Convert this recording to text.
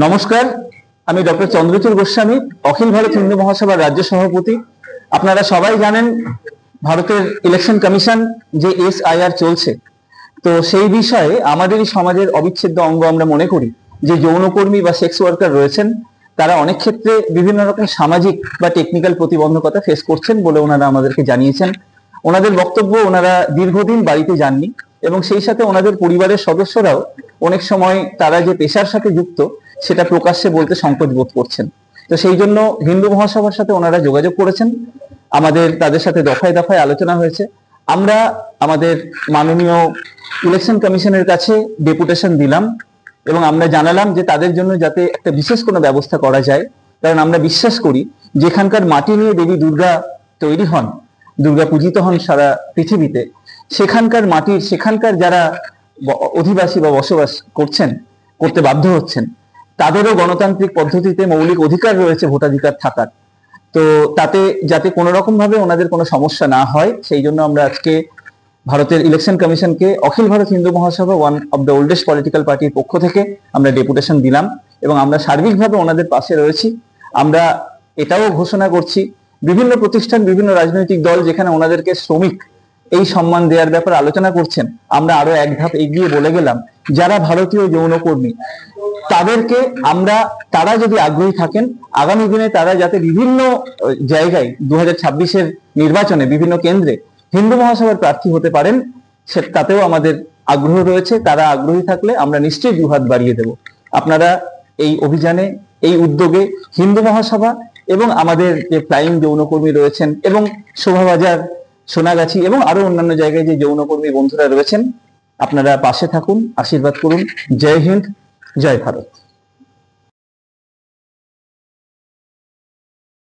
নমস্কার, আমি ডক্টর চন্দ্রচূড় গোস্বামী, অখিল ভারত হিন্দু মহাসভার রাজ্য সভাপতি। আপনারা সবাই জানেন ভারতের ইলেকশন কমিশন যে SIR চলছে, তো সেই বিষয়ে আমাদেরই সমাজের অবিচ্ছেদ্য অঙ্গ আমরা মনে করি যে যৌনকর্মী বা সেক্স ওয়ার্কার রয়েছেন, তারা অনেক ক্ষেত্রে বিভিন্ন রকম সামাজিক বা টেকনিক্যাল প্রতিবন্ধকতা ফেস করছেন বলে ওনারা আমাদেরকে জানিয়েছেন। ওনাদের বক্তব্য, ওনারা দীর্ঘদিন বাড়িতে যাননি এবং সেই সাথে ওনাদের পরিবারের সদস্যরাও অনেক সময় তারা যে পেশার সাথে যুক্ত সেটা প্রকাশ্যে বলতে সংকোচ বোধ করছেন। তো সেই জন্য হিন্দু মহাসভার সাথে ওনারা যোগাযোগ করেছেন, আমাদের তাদের সাথে দফায় দফায় আলোচনা হয়েছে। আমরা আমাদের মাননীয় ইলেকশন কমিশনের কাছে ডেপুটেশন দিলাম এবং আমরা জানালাম যে তাদের জন্য যাতে একটা বিশেষ কোনো ব্যবস্থা করা যায়, কারণ আমরা বিশ্বাস করি যেখানকার মাটি নিয়ে দেবী দুর্গা তৈরি হন, দুর্গা পূজিত হন সারা পৃথিবীতে, সেখানকার মাটির, সেখানকার যারা অধিবাসী বা বসবাস করতে বাধ্য হচ্ছেন, তাদেরও গণতান্ত্রিক পদ্ধতিতে মৌলিক অধিকার রয়েছে ভোটাধিকার থাকার। তো তাতে যাতে কোনো রকম ভাবে ওনাদের কোনো সমস্যা না হয়, সেই জন্য আমরা আজকে ভারতের ইলেকশন কমিশনকে অখিল Bharat Hindu Mahasabha, one of the oldest political পার্টির পক্ষ থেকে আমরা ডেপুটেশন দিলাম এবং আমরা সার্বিকভাবে ওনাদের পাশে রয়েছি। আমরা এটাও ঘোষণা করছি, বিভিন্ন প্রতিষ্ঠান, বিভিন্ন রাজনৈতিক দল যেখানে ওনাদেরকে শ্রমিক এই সম্মান দেওয়ার ব্যাপারে আলোচনা করছেন, আমরা আরো এক ধাপ এগিয়ে বলে গেলাম যারা ভারতীয় যৌনকর্মী তাদেরকে আমরা, তারা যদি আগ্রহী থাকেন আগামী দিনে তারা যাতে বিভিন্ন জায়গায় 2026-এর নির্বাচনে বিভিন্ন কেন্দ্রে হিন্দু মহাসভার প্রার্থী হতে পারেন, তাতেও আমাদের আগ্রহ রয়েছে। তারা আগ্রহী থাকলে আমরা নিশ্চয়ই দুহাত বাড়িয়ে দেব। আপনারা এই অভিযানে, এই উদ্যোগে হিন্দু মহাসভা এবং আমাদের যে ফ্লাইং যৌনকর্মী রয়েছেন এবং শোভাবাজার, সোনাগাছি এবং আরো অন্যান্য জায়গায় যে যৌনকর্মী বন্ধুরা রয়েছেন, আপনারা পাশে থাকুন, আশীর্বাদ করুন। জয় হিন্দ, জয় ভারত।